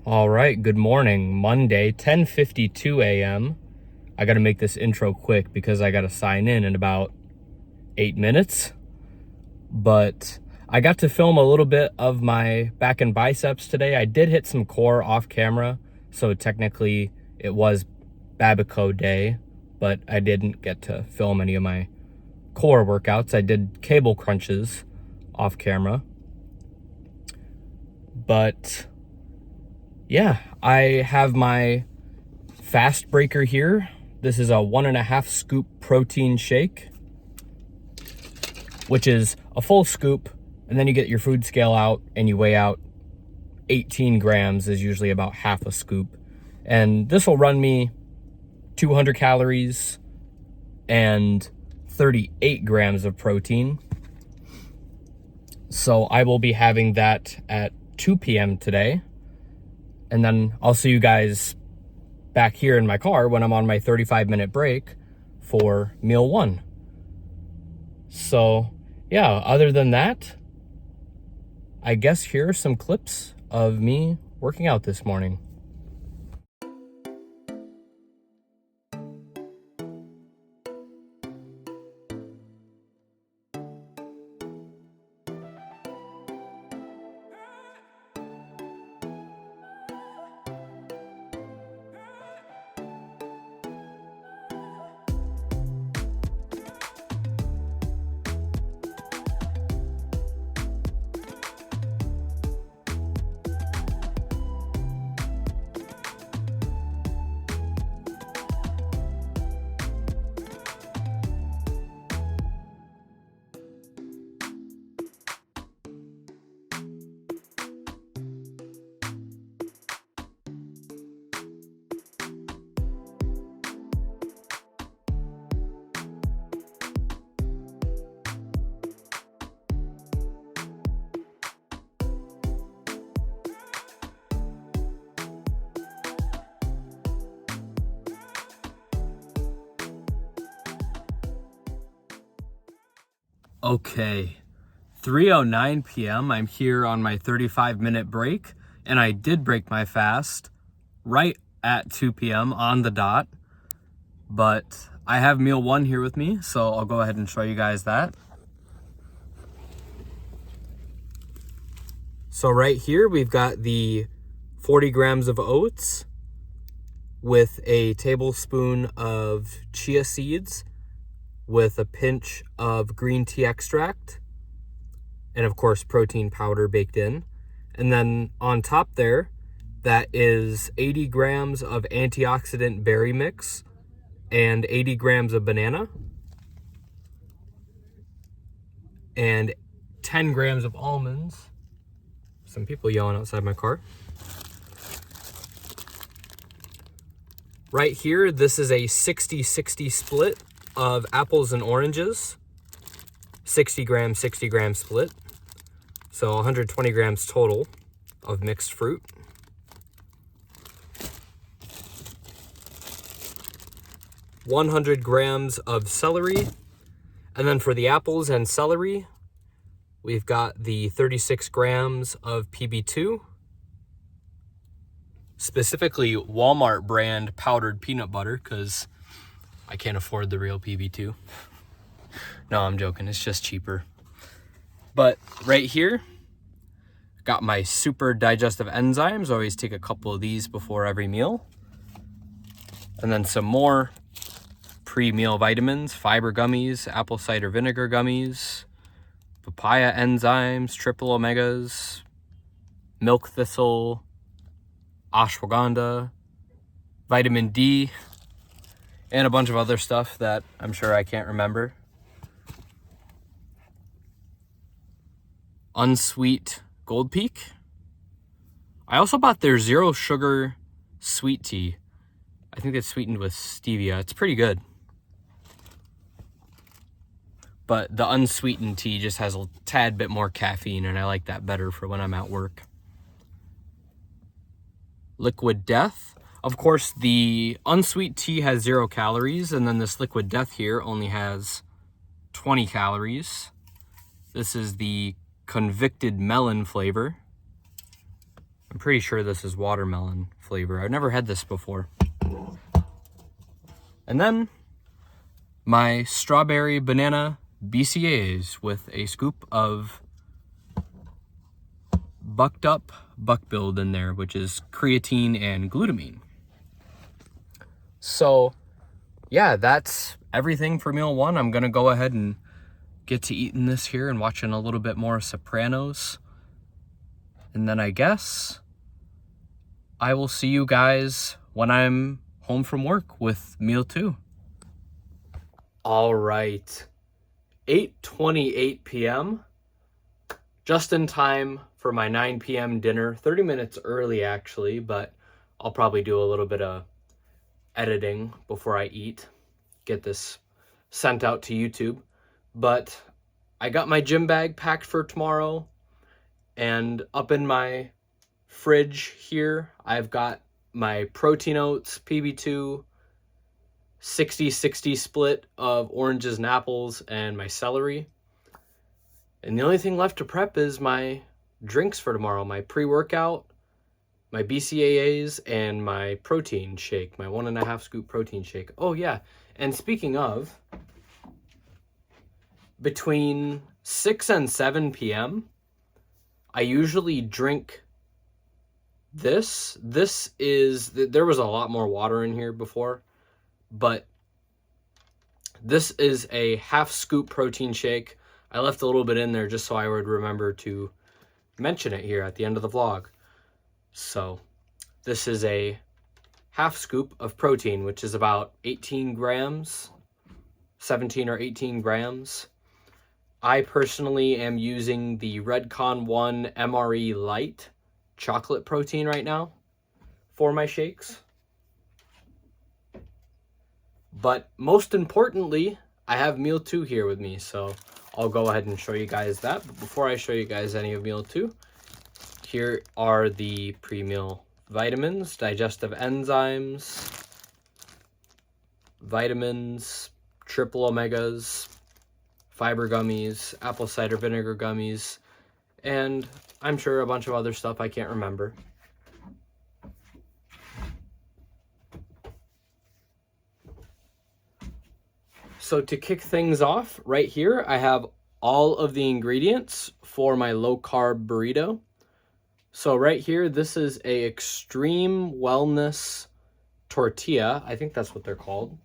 All right, good morning. Monday, 10:52 a.m. I got to make this intro quick because I got to sign in about 8 minutes. But I got to film a little bit of my back and biceps today. I did hit some core off camera, so technically it was Babico day, but I didn't get to film any of my core workouts. I did cable crunches off camera. But yeah, I have my fast breaker here. This is a 1.5 scoop protein shake, which is a full scoop, and then you get your food scale out and you weigh out 18 grams is usually about half a scoop. And this will run me 200 calories and 38 grams of protein. So I will be having that at 2 p.m. today. And then I'll see you guys back here in my car when I'm on my 35-minute break for meal one. So yeah, other than that, I guess here are some clips of me working out this morning. Okay, 3:09 p.m. I'm here on my 35-minute break, and I did break my fast right at 2 p.m. on the dot, but I have meal one here with me, so I'll go ahead and show you guys that. So right here, we've got the 40 grams of oats with a tablespoon of chia seeds with a pinch of green tea extract, and of course protein powder baked in. And then on top there, that is 80 grams of antioxidant berry mix and 80 grams of banana and 10 grams of almonds. Some people yelling outside my car. Right here, this is a 60-60 split of apples and oranges, 60 gram split. So 120 grams total of mixed fruit. $100 grams of celery. And then for the apples and celery, we've got the 36 grams of PB2, specifically Walmart brand powdered peanut butter, because I can't afford the real PB2. No, I'm joking. It's just cheaper. But right here, got my super digestive enzymes. Always take a couple of these before every meal. And then some more pre-meal vitamins, fiber gummies, apple cider vinegar gummies, papaya enzymes, triple omegas, milk thistle, ashwagandha, vitamin D, and a bunch of other stuff that I'm sure I can't remember. Unsweet Gold Peak. I also bought their zero sugar sweet tea. I think it's sweetened with stevia. It's pretty good. But the unsweetened tea just has a tad bit more caffeine, and I like that better for when I'm at work. Liquid Death. Of course, the unsweet tea has 0 calories, and then this Liquid Death here only has 20 calories. This is the convicted melon flavor. I'm pretty sure this is watermelon flavor. I've never had this before. And then my strawberry banana BCAAs with a scoop of bucked up buck-billed in there, which is creatine and glutamine. So yeah, that's everything for meal one. I'm gonna go ahead and get to eating this here and watching a little bit more Sopranos. And then I guess I will see you guys when I'm home from work with meal two. All right, 8:28 p.m. Just in time for my 9 p.m. dinner. 30 minutes early actually, but I'll probably do a little bit of editing before I eat. Get this sent out to YouTube. But I got my gym bag packed for tomorrow, and up in my fridge here, I've got my protein oats, PB2, 60-60 split of oranges and apples, and my celery. And the only thing left to prep is my drinks for tomorrow, my pre-workout, my BCAAs, and my protein shake, my 1.5 scoop protein shake. Oh yeah, and speaking of, between 6 and 7 p.m., I usually drink this. There was a lot more water in here before, but this is a 1/2 scoop protein shake. I left a little bit in there just so I would remember to mention it here at the end of the vlog. So this is a 1/2 scoop of protein, which is about 18 grams, 17 or 18 grams. I personally am using the Redcon 1 MRE Light chocolate protein right now for my shakes. But most importantly, I have meal two here with me, so I'll go ahead and show you guys that. But before I show you guys any of meal two, here are the pre-meal vitamins, digestive enzymes, vitamins, triple omegas, fiber gummies, apple cider vinegar gummies, and I'm sure a bunch of other stuff I can't remember. So to kick things off, right here, I have all of the ingredients for my low-carb burrito. So right here, this is a Extreme Wellness tortilla. I think that's what they're called.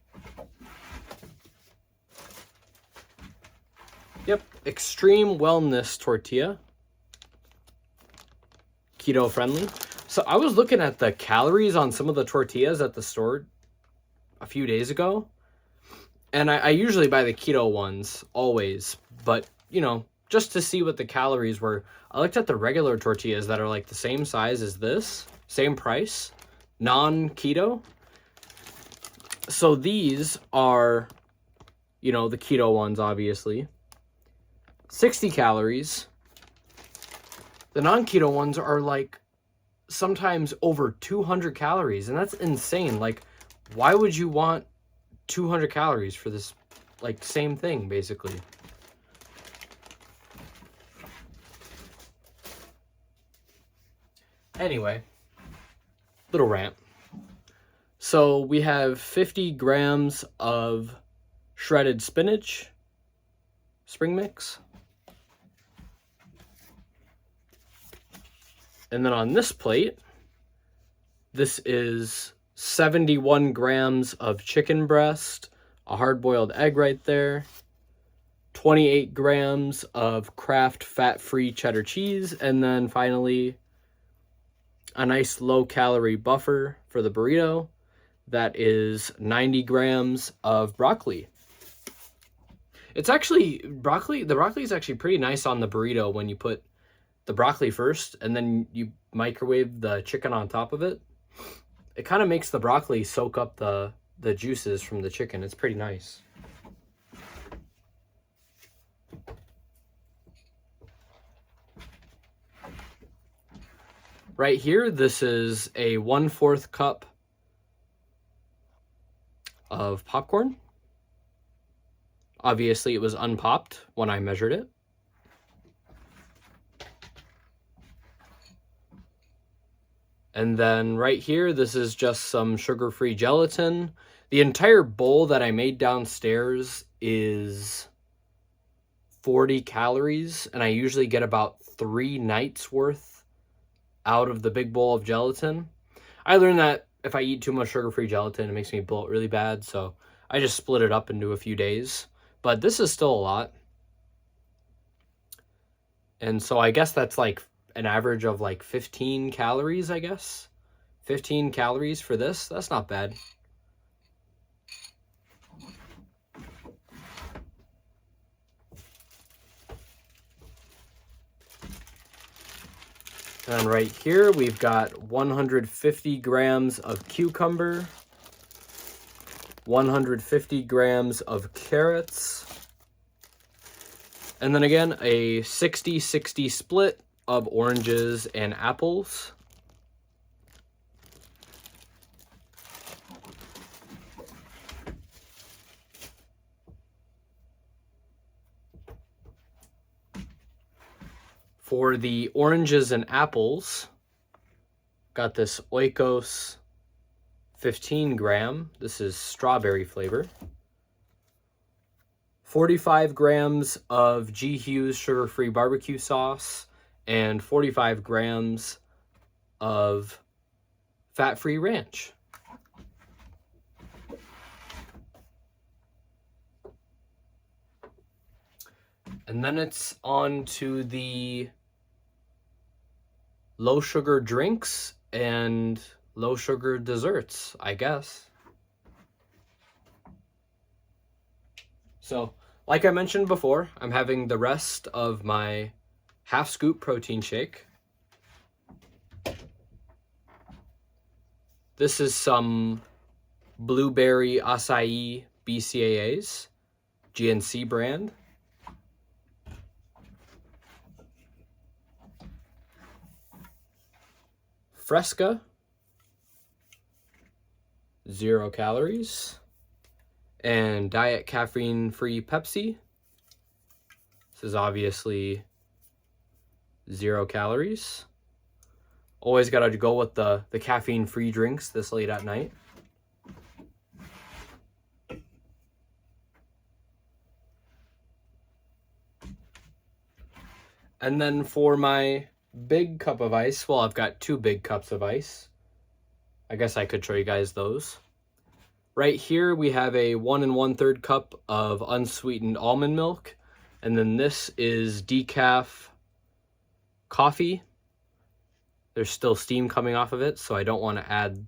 Yep, Extreme Wellness tortilla. Keto friendly. So I was looking at the calories on some of the tortillas at the store a few days ago. And I usually buy the keto ones, always. But, you know, just to see what the calories were, I looked at the regular tortillas that are like the same size as this, same price, non-keto. So these are, you know, the keto ones, obviously. 60 calories. The non-keto ones are like sometimes over 200 calories, and that's insane. Like, why would you want 200 calories for this, like, same thing, basically? Anyway, little rant. So we have 50 grams of shredded spinach, spring mix. And then on this plate, this is 71 grams of chicken breast, a hard-boiled egg right there, 28 grams of Kraft fat-free cheddar cheese, and then finally a nice low-calorie buffer for the burrito. That is 90 grams of broccoli. It's actually, the broccoli is actually pretty nice on the burrito when you put the broccoli first and then you microwave the chicken on top of it. It kind of makes the broccoli soak up the juices from the chicken. It's pretty nice. Right here, this is a 1/4 cup of popcorn. Obviously, it was unpopped when I measured it. And then right here, this is just some sugar-free gelatin. The entire bowl that I made downstairs is 40 calories, and I usually get about 3 nights worth out of the big bowl of gelatin. I learned that if I eat too much sugar-free gelatin, it makes me bloat really bad, so I just split it up into a few days. But this is still a lot. And so I guess that's like an average of like 15 calories, I guess. 15 calories for this. That's not bad. And right here, we've got 150 grams of cucumber, 150 grams of carrots, and then again, a 60-60 split of oranges and apples. For the oranges and apples, got this Oikos 15 gram. This is strawberry flavor. 45 grams of G. Hughes sugar-free barbecue sauce, and 45 grams of fat-free ranch. And then it's on to the low sugar drinks and low sugar desserts, I guess. So, like I mentioned before, I'm having the rest of my half scoop protein shake. This is some blueberry acai BCAAs, GNC brand. Fresca, 0 calories. And diet caffeine-free Pepsi. This is obviously 0 calories. Always got to go with the caffeine-free drinks this late at night. And then for my big cup of ice, well, I've got 2 big cups of ice. I guess I could show you guys those. Right here, we have a 1 1/3 cup of unsweetened almond milk. And then this is decaf coffee. There's still steam coming off of it, so I don't want to add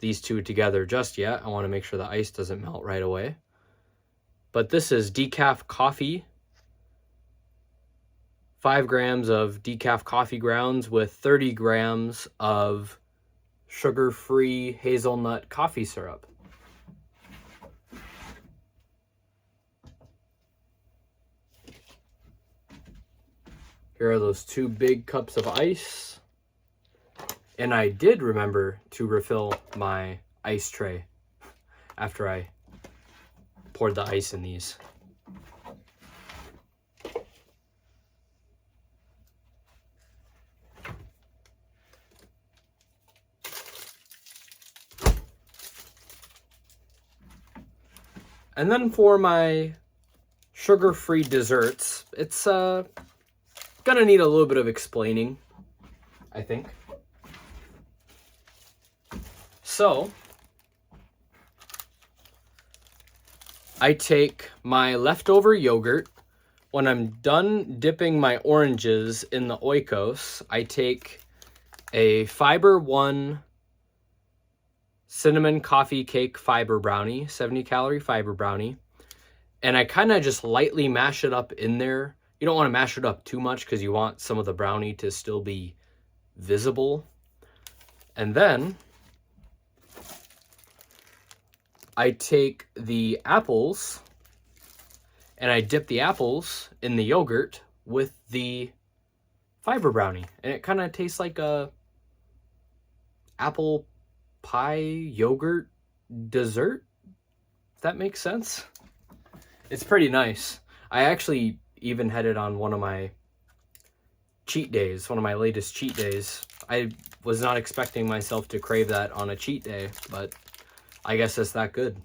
these two together just yet. I want to make sure the ice doesn't melt right away. But this is decaf coffee. 5 grams of decaf coffee grounds with 30 grams of sugar-free hazelnut coffee syrup. Here are those 2 big cups of ice. And I did remember to refill my ice tray after I poured the ice in these. And then for my sugar-free desserts, it's gonna need a little bit of explaining, I think. So, I take my leftover yogurt. When I'm done dipping my oranges in the Oikos, I take a Fiber One cinnamon coffee cake fiber brownie, 70 calorie fiber brownie, and I kind of just lightly mash it up in there. You don't want to mash it up too much because you want some of the brownie to still be visible. And then I take the apples and I dip the apples in the yogurt with the fiber brownie, and it kind of tastes like a apple pie yogurt dessert, if that makes sense. It's pretty nice. I actually even had it on one of my cheat days, one of my latest cheat days. I was not expecting myself to crave that on a cheat day, but I guess it's that good.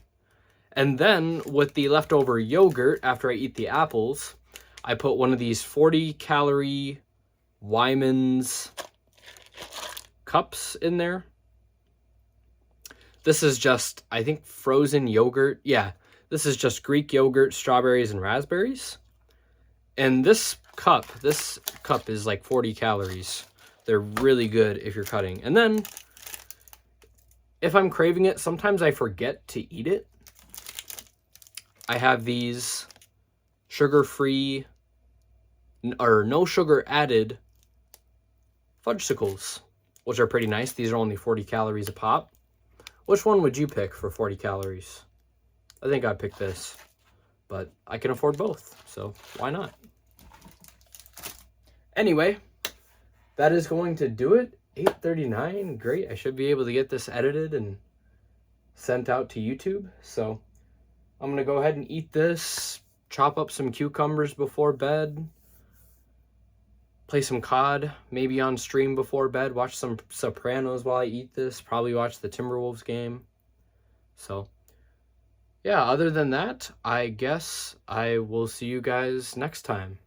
And then with the leftover yogurt, after I eat the apples, I put one of these 40-calorie Wyman's cups in there. This is just, I think, frozen yogurt. Yeah, this is just Greek yogurt, strawberries, and raspberries. And this cup is like 40 calories. They're really good if you're cutting. And then, if I'm craving it, sometimes I forget to eat it. I have these sugar-free, or no sugar added fudgesicles, which are pretty nice. These are only 40 calories a pop. Which one would you pick for 40 calories? I think I'd pick this, but I can afford both, so why not? Anyway, that is going to do it. 8:39, great. I should be able to get this edited and sent out to YouTube. So I'm going to go ahead and eat this, chop up some cucumbers before bed, play some COD, maybe on stream before bed, watch some Sopranos while I eat this, probably watch the Timberwolves game. So yeah, other than that, I guess I will see you guys next time.